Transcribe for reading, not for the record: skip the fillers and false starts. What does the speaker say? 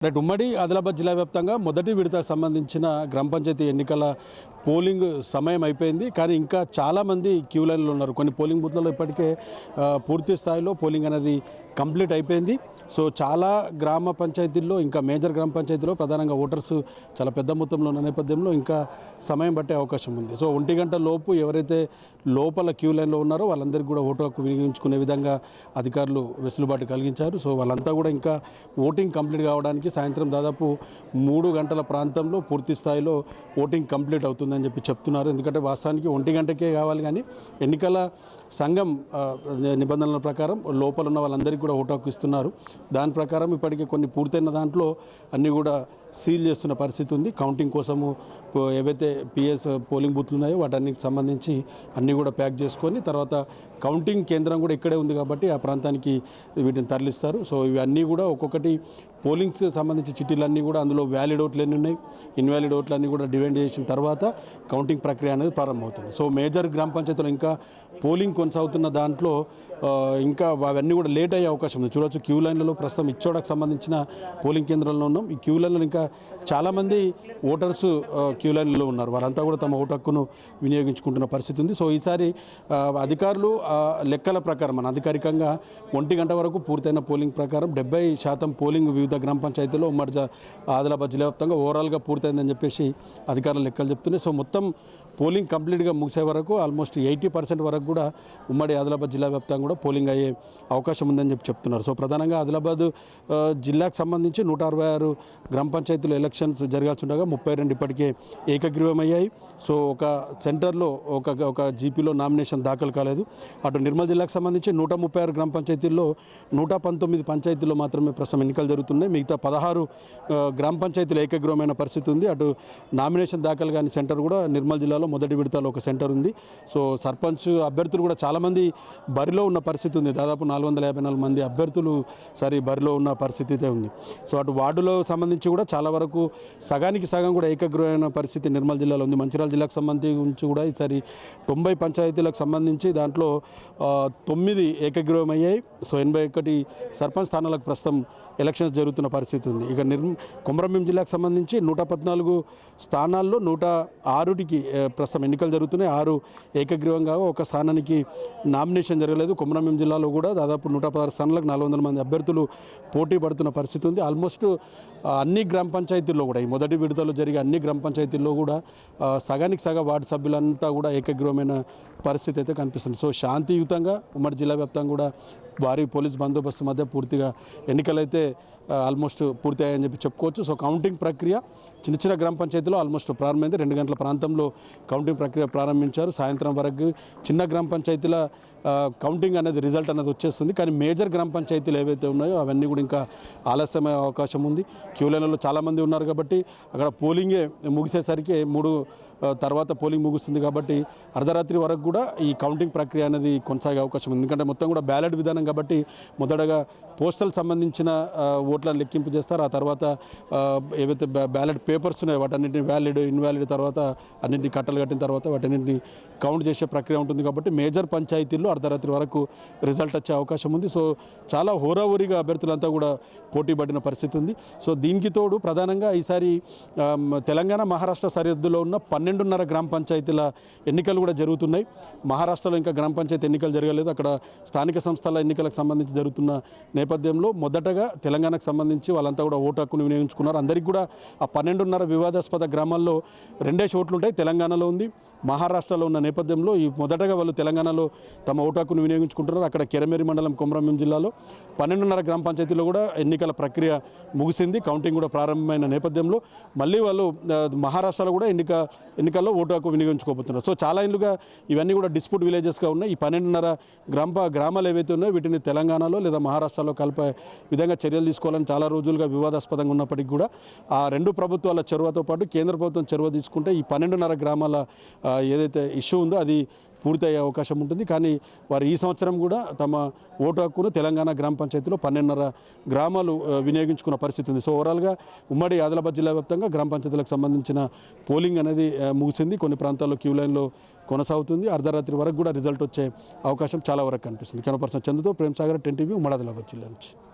Right. ఉమ్మడి ఆదిలాబాద్ జిల్లా వ్యాప్తంగా మొదటి విడతకు సంబంధించిన గ్రామ పంచాయతీ ఎన్నికల పోలింగ్ సమయం అయిపోయింది. కానీ ఇంకా చాలామంది క్యూ లైన్లో ఉన్నారు. కొన్ని పోలింగ్ బూత్లలో ఇప్పటికే పూర్తి స్థాయిలో పోలింగ్ అనేది కంప్లీట్ అయిపోయింది. సో చాలా గ్రామ పంచాయతీల్లో, ఇంకా మేజర్ గ్రామ పంచాయతీలో ప్రధానంగా ఓటర్స్ చాలా పెద్ద మొత్తంలో ఉన్న నేపథ్యంలో ఇంకా సమయం పట్టే అవకాశం ఉంది. సో 1 గంట లోపు ఎవరైతే లోపల క్యూ లైన్లో ఉన్నారో వాళ్ళందరికీ కూడా ఓటు హక్కు వినియోగించుకునే విధంగా అధికారులు వెసులుబాటు కలిగించారు. సో వాళ్ళంతా కూడా ఇంకా ఓటింగ్ కంప్లీట్ కావడానికి సాయంత్రం దాదాపు 3 గంటల ప్రాంతంలో పూర్తి స్థాయిలో ఓటింగ్ కంప్లీట్ అవుతుందని చెప్తున్నారు. ఎందుకంటే వాస్తవానికి 1 గంటకే కావాలి, కానీ ఎన్నికల సంఘం నిబంధనల ప్రకారం లోపల ఉన్న వాళ్ళందరికీ కూడా ఓటు హక్కు ఇస్తున్నారు. దాని ప్రకారం ఇప్పటికే కొన్ని పూర్తయిన దాంట్లో అన్నీ కూడా సీల్ చేస్తున్న పరిస్థితి ఉంది. కౌంటింగ్ కోసము ఏవైతే పిఎస్ పోలింగ్ బూత్లు ఉన్నాయో వాటన్నిటికి సంబంధించి అన్నీ కూడా ప్యాక్ చేసుకొని తర్వాత కౌంటింగ్ కేంద్రం కూడా ఇక్కడే ఉంది కాబట్టి ఆ ప్రాంతానికి వీటిని తరలిస్తారు. సో ఇవన్నీ కూడా ఒక్కొక్కటి పోలింగ్స్ సంబంధించి చిట్టీలన్నీ కూడా అందులో వ్యాలిడ్ ఓట్లు ఎన్ని ఉన్నాయి, ఇన్వాలిడ్ ఓట్లు అన్నీ కూడా డివైడ్ చేసిన తర్వాత కౌంటింగ్ ప్రక్రియ అనేది ప్రారంభమవుతుంది. సో మేజర్ గ్రామ పంచాయతీలో ఇంకా పోలింగ్ కొనసాగుతున్న దాంట్లో ఇంకా అవన్నీ కూడా లేట్ అయ్యే అవకాశం ఉంది. చూడవచ్చు క్యూ లైన్లలో ప్రస్తుతం ఇచ్చోడకు సంబంధించిన పోలింగ్ కేంద్రంలో ఉన్నాం. ఈ క్యూ లైన్లో ఇంకా చాలామంది ఓటర్స్ క్యూ లైన్లో ఉన్నారు. వారంతా కూడా తమ ఓటు హక్కును వినియోగించుకుంటున్న పరిస్థితి ఉంది. సో ఈసారి అధికారులు లెక్కల ప్రకారం మన అధికారికంగా 1 గంట వరకు పూర్తయిన పోలింగ్ ప్రకారం 70% పోలింగ్ వివిధ గ్రామ పంచాయతీలో ఉమ్మడి ఆదిలాబాద్ జిల్లా వ్యాప్తంగా ఓవరాల్గా పూర్తయిందని చెప్పేసి అధికారులు లెక్కలు చెప్తున్నాయి. సో మొత్తం పోలింగ్ కంప్లీట్గా ముగిసే వరకు ఆల్మోస్ట్ 80% వరకు కూడా ఉమ్మడి ఆదిలాబాద్ జిల్లా వ్యాప్తంగా కూడా పోలింగ్ అయ్యే అవకాశం ఉందని చెప్తున్నారు. సో ప్రధానంగా ఆదిలాబాద్ జిల్లాకు సంబంధించి 166 గ్రామ పంచాయతీలు ఎలక్షన్స్ జరగాల్సి ఉండగా 32 ఇప్పటికే ఏకగ్రీవమయ్యాయి. సో ఒక సెంటర్లో ఒక జీపీలో నామినేషన్ దాఖలు కాలేదు. అటు నిర్మల్ జిల్లాకు సంబంధించి 136 గ్రామ పంచాయతీల్లో 119 పంచాయతీల్లో మాత్రమే ప్రస్తుతం ఎన్నికలు జరుగుతున్నాయి. మిగతా 16 గ్రామ పంచాయతీలు ఏకగ్రీవమైన పరిస్థితి ఉంది. అటు నామినేషన్ దాఖలు కాని సెంటర్ కూడా నిర్మల్ జిల్లాలో మొదటి విడతలో ఒక సెంటర్ ఉంది. సో సర్పంచ్ అభ్యర్థులు కూడా చాలామంది బరిలో ఉన్న పరిస్థితి ఉంది. దాదాపు 454 మంది అభ్యర్థులు బరిలో ఉన్న పరిస్థితి అయితే ఉంది. సో అటు వార్డులో సంబంధించి కూడా చాలా వరకు సగానికి సగం కూడా ఏకగ్రీవమైన పరిస్థితి నిర్మల్ జిల్లాలో ఉంది. మంచిర్యాల జిల్లాకు సంబంధించి కూడా ఈసారి 90 పంచాయతీలకు సంబంధించి దాంట్లో 9 ఏకగ్రీవమయ్యాయి. సో 81 సర్పంచ్ స్థానాలకు ప్రస్తుతం ఎలక్షన్స్ జరుగుతున్న పరిస్థితి ఉంది. ఇక కొమరంభీం జిల్లాకు సంబంధించి 114 స్థానాల్లో 106కి ప్రస్తుతం ఎన్నికలు జరుగుతున్నాయి. 6 ఏకగ్రీవంగా, ఒక స్థానానికి నామినేషన్ జరగలేదు. కొమరంభీం జిల్లాలో కూడా దాదాపు 116 స్థానాలకు 400 మంది అభ్యర్థులు పోటీ పడుతున్న పరిస్థితి ఉంది. ఆల్మోస్ట్ అన్ని గ్రామ పంచాయతీల్లో కూడా ఈ మొదటి విడతలో జరిగే అన్ని గ్రామ పంచాయతీల్లో కూడా సగానికి సగం వార్డు సభ్యులంతా కూడా ఏకగ్రీవమైన పరిస్థితి అయితే కనిపిస్తుంది. సో శాంతియుతంగా ఉమ్మడి జిల్లా వ్యాప్తంగా కూడా భారీ పోలీస్ బందోబస్తు మధ్య పూర్తిగా ఎన్నికలైతే ఆల్మోస్ట్ పూర్తయ్యాయని చెప్పుకోవచ్చు. సో కౌంటింగ్ ప్రక్రియ చిన్న గ్రామ పంచాయతీలో ఆల్మోస్ట్ ప్రారంభమైంది. 2 గంటల ప్రాంతంలో కౌంటింగ్ ప్రక్రియ ప్రారంభించారు. సాయంత్రం వరకు చిన్న గ్రామ పంచాయతీల కౌంటింగ్ అనేది రిజల్ట్ అనేది వచ్చేస్తుంది. కానీ మేజర్ గ్రామ పంచాయతీలు ఏవైతే ఉన్నాయో అవన్నీ కూడా ఇంకా ఆలస్యమయ్యే అవకాశం ఉంది. క్యూ లైన్లలో చాలామంది ఉన్నారు కాబట్టి అక్కడ పోలింగే ముగిసేసరికి 3 తర్వాత పోలింగ్ ముగుస్తుంది కాబట్టి అర్ధరాత్రి వరకు కూడా ఈ కౌంటింగ్ ప్రక్రియ అనేది కొనసాగే అవకాశం ఉంది. ఎందుకంటే మొత్తం కూడా బ్యాలెట్ విధానం కాబట్టి మొదటగా పోస్టల్ సంబంధించిన ఓట్లను లెక్కింపు చేస్తారు. ఆ తర్వాత ఏవైతే బ్యాలెట్ పేపర్స్ ఉన్నాయో వాటన్నింటినీ వ్యాలిడ్, ఇన్వాలిడ్ తర్వాత అన్నింటినీ కట్టలు కట్టిన తర్వాత వాటన్నింటినీ కౌంట్ చేసే ప్రక్రియ ఉంటుంది కాబట్టి మేజర్ పంచాయతీల్లో అర్ధరాత్రి వరకు రిజల్ట్ వచ్చే అవకాశం ఉంది. సో చాలా హోరాహోరీగా అభ్యర్థులంతా కూడా పోటీ పడిన పరిస్థితి ఉంది. సో దీనికి తోడు ప్రధానంగా ఈసారి తెలంగాణ మహారాష్ట్ర సరిహద్దులో ఉన్న 12.5 గ్రామ పంచాయతీల ఎన్నికలు కూడా జరుగుతున్నాయి. మహారాష్ట్రలో ఇంకా గ్రామ పంచాయతీ ఎన్నికలు జరగలేదు. అక్కడ స్థానిక సంస్థల ఎన్నికలకు సంబంధించి జరుగుతున్న నేపథ్యంలో మొదటగా తెలంగాణకు సంబంధించి వాళ్ళంతా కూడా ఓటు హక్కును వినియోగించుకున్నారు. అందరికీ కూడా ఆ 12.5 వివాదాస్పద గ్రామాల్లో 2 ఓట్లు ఉంటాయి. తెలంగాణలో ఉంది, మహారాష్ట్రలో ఉన్న నేపథ్యంలో ఈ మొదటగా వాళ్ళు తెలంగాణలో తమ ఓటు హక్కును వినియోగించుకుంటున్నారు. అక్కడ కెరమేరి మండలం కొమరంభీం జిల్లాలో 12.5 గ్రామ పంచాయతీలో కూడా ఎన్నికల ప్రక్రియ ముగిసింది. కౌంటింగ్ కూడా ప్రారంభమైన నేపథ్యంలో మళ్ళీ వాళ్ళు మహారాష్ట్రలో కూడా ఎన్నికల్లో ఓటు హక్కు వినియోగించుకోబోతున్నారు. సో చాలా ఏళ్ళుగా ఇవన్నీ కూడా డిస్ప్యూట్ విలేజెస్గా ఉన్నాయి. ఈ 12.5 గ్రామాలు ఏవైతే ఉన్నాయో వీటిని తెలంగాణలో లేదా మహారాష్ట్రలో కలిపే విధంగా చర్యలు తీసుకోవాలని చాలా రోజులుగా వివాదాస్పదంగా ఉన్నప్పటికీ కూడా ఆ 2 ప్రభుత్వాల చొరవతో పాటు కేంద్ర ప్రభుత్వం చొరవ తీసుకుంటే ఈ 12.5 గ్రామాల ఏదైతే ఇష్యూ ఉందో అది పూర్తయ్యే అవకాశం ఉంటుంది. కానీ వారు ఈ సంవత్సరం కూడా తమ ఓటు హక్కును తెలంగాణ గ్రామ పంచాయతీలో 12.5 గ్రామాలు వినియోగించుకున్న పరిస్థితి ఉంది. సో ఓవరాల్గా ఉమ్మడి ఆదిలాబాద్ జిల్లా వ్యాప్తంగా గ్రామ పంచాయతీలకు సంబంధించిన పోలింగ్ అనేది ముగిసింది. కొన్ని ప్రాంతాల్లో క్యూ లైన్లో కొనసాగుతుంది. అర్ధరాత్రి వరకు కూడా రిజల్ట్ వచ్చే అవకాశం చాలా వరకు కనిపిస్తుంది. కెమెరా పర్సన్ చందుతో ప్రేమ్ సాగర్, 10 టీవీ, ఉమ్మడి ఆదిలాబాద్ జిల్లా నుంచి.